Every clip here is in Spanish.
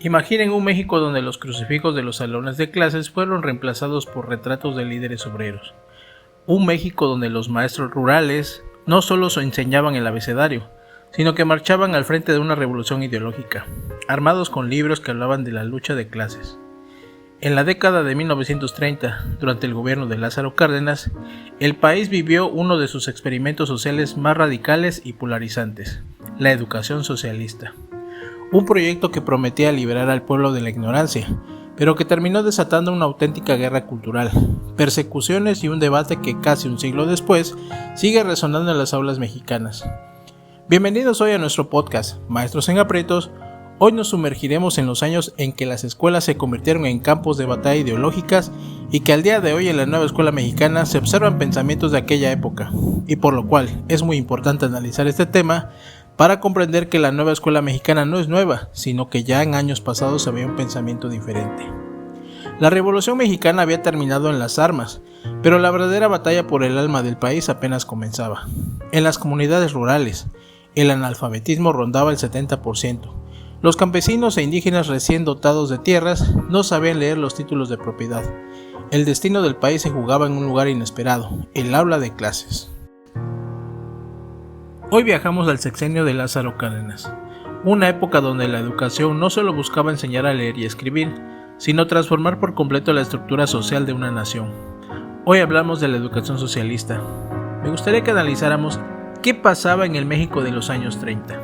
Imaginen un México donde los crucifijos de los salones de clases fueron reemplazados por retratos de líderes obreros. Un México donde los maestros rurales no solo enseñaban el abecedario, sino que marchaban al frente de una revolución ideológica, armados con libros que hablaban de la lucha de clases. En la década de 1930, durante el gobierno de Lázaro Cárdenas, el país vivió uno de sus experimentos sociales más radicales y polarizantes, la educación socialista. Un proyecto que prometía liberar al pueblo de la ignorancia, pero que terminó desatando una auténtica guerra cultural, persecuciones y un debate que casi un siglo después sigue resonando en las aulas mexicanas. Bienvenidos hoy a nuestro podcast, Maestros en Aprietos. Hoy nos sumergiremos en los años en que las escuelas se convirtieron en campos de batalla ideológicas y que al día de hoy en la nueva escuela mexicana se observan pensamientos de aquella época, y por lo cual es muy importante analizar este tema para comprender que la nueva escuela mexicana no es nueva, sino que ya en años pasados había un pensamiento diferente. La Revolución Mexicana había terminado en las armas, pero la verdadera batalla por el alma del país apenas comenzaba. En las comunidades rurales, el analfabetismo rondaba el 70%. Los campesinos e indígenas recién dotados de tierras no sabían leer los títulos de propiedad. El destino del país se jugaba en un lugar inesperado, el aula de clases. Hoy viajamos al sexenio de Lázaro Cárdenas, una época donde la educación no solo buscaba enseñar a leer y escribir, sino transformar por completo la estructura social de una nación. Hoy hablamos de la educación socialista. Me gustaría que analizáramos qué pasaba en el México de los años 30.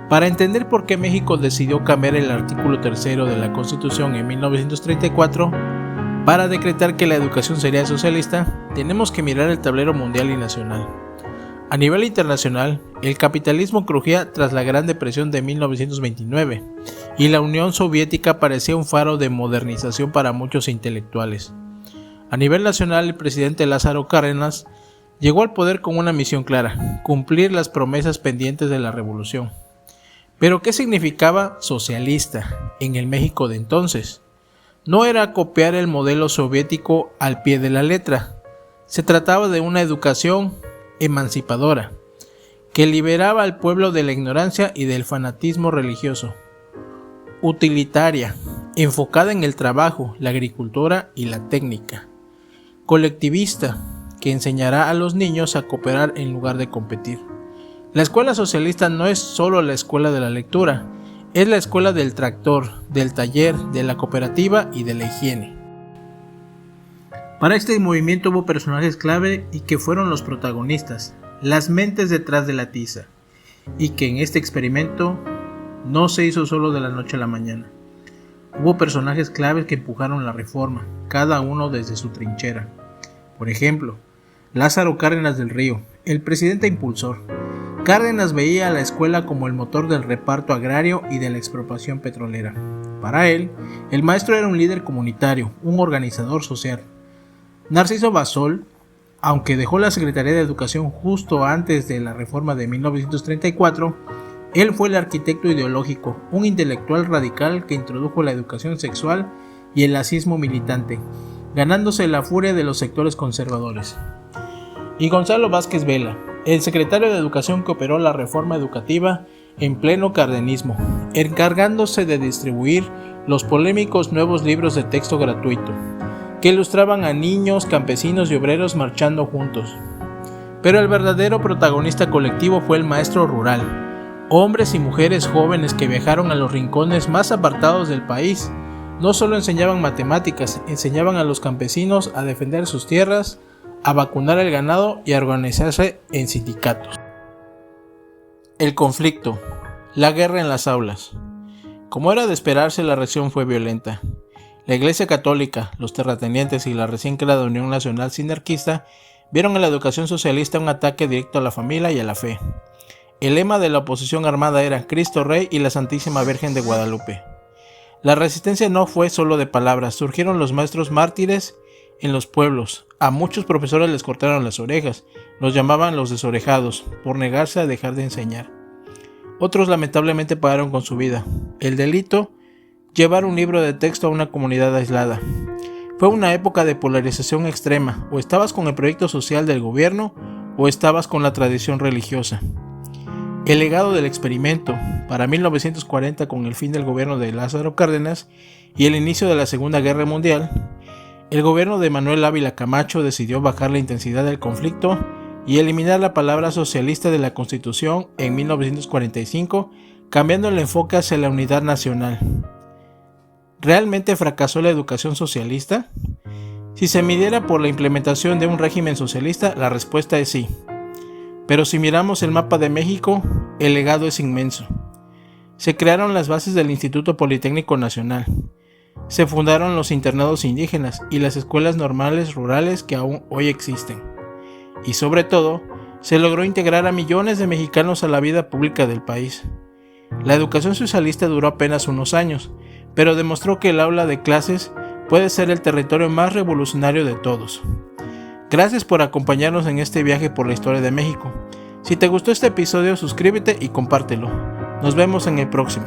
Para entender por qué México decidió cambiar el artículo 3 de la Constitución en 1934, para decretar que la educación sería socialista, tenemos que mirar el tablero mundial y nacional. A nivel internacional, el capitalismo crujía tras la Gran Depresión de 1929 y la Unión Soviética parecía un faro de modernización para muchos intelectuales. A nivel nacional, el presidente Lázaro Cárdenas llegó al poder con una misión clara: cumplir las promesas pendientes de la revolución. ¿Pero qué significaba socialista en el México de entonces? No era copiar el modelo soviético al pie de la letra. Se trataba de una educación emancipadora, que liberaba al pueblo de la ignorancia y del fanatismo religioso, utilitaria, enfocada en el trabajo, la agricultura y la técnica, colectivista, que enseñará a los niños a cooperar en lugar de competir. La escuela socialista no es solo la escuela de la lectura, es la escuela del tractor, del taller, de la cooperativa y de la higiene. Para este movimiento hubo personajes clave y que fueron los protagonistas, las mentes detrás de la tiza, y que en este experimento no se hizo solo de la noche a la mañana. Hubo personajes claves que empujaron la reforma, cada uno desde su trinchera. Por ejemplo, Lázaro Cárdenas del Río, el presidente impulsor. Cárdenas veía a la escuela como el motor del reparto agrario y de la expropiación petrolera. Para él, el maestro era un líder comunitario, un organizador social. Narciso Basol, aunque dejó la Secretaría de Educación justo antes de la reforma de 1934, él fue el arquitecto ideológico, un intelectual radical que introdujo la educación sexual y el lacismo militante, ganándose la furia de los sectores conservadores. Y Gonzalo Vázquez Vela, el secretario de Educación que operó la reforma educativa en pleno cardenismo, encargándose de distribuir los polémicos nuevos libros de texto gratuito, que ilustraban a niños, campesinos y obreros marchando juntos. Pero el verdadero protagonista colectivo fue el maestro rural, hombres y mujeres jóvenes que viajaron a los rincones más apartados del país. No solo enseñaban matemáticas, enseñaban a los campesinos a defender sus tierras, a vacunar el ganado y a organizarse en sindicatos. El conflicto, la guerra en las aulas. Como era de esperarse, la reacción fue violenta. La Iglesia Católica, los terratenientes y la recién creada Unión Nacional Sinarquista vieron en la educación socialista un ataque directo a la familia y a la fe. El lema de la oposición armada era Cristo Rey y la Santísima Virgen de Guadalupe. La resistencia no fue solo de palabras, surgieron los maestros mártires en los pueblos. A muchos profesores les cortaron las orejas, los llamaban los desorejados, por negarse a dejar de enseñar. Otros lamentablemente pagaron con su vida. El delito: llevar un libro de texto a una comunidad aislada. Fue una época de polarización extrema, o estabas con el proyecto social del gobierno o estabas con la tradición religiosa. el legado del experimento para 1940 con el fin del gobierno de Lázaro Cárdenas y el inicio de la Segunda Guerra Mundial, el gobierno de Manuel Ávila Camacho decidió bajar la intensidad del conflicto y eliminar la palabra socialista de la Constitución en 1945, cambiando el enfoque hacia la unidad nacional. ¿Realmente fracasó la educación socialista? Si se midiera por la implementación de un régimen socialista, la respuesta es sí. Pero si miramos el mapa de México, el legado es inmenso. Se crearon las bases del Instituto Politécnico Nacional. Se fundaron los internados indígenas y las escuelas normales rurales que aún hoy existen. Y sobre todo, se logró integrar a millones de mexicanos a la vida pública del país. La educación socialista duró apenas unos años, pero demostró que el aula de clases puede ser el territorio más revolucionario de todos. Gracias por acompañarnos en este viaje por la historia de México. Si te gustó este episodio, suscríbete y compártelo. Nos vemos en el próximo.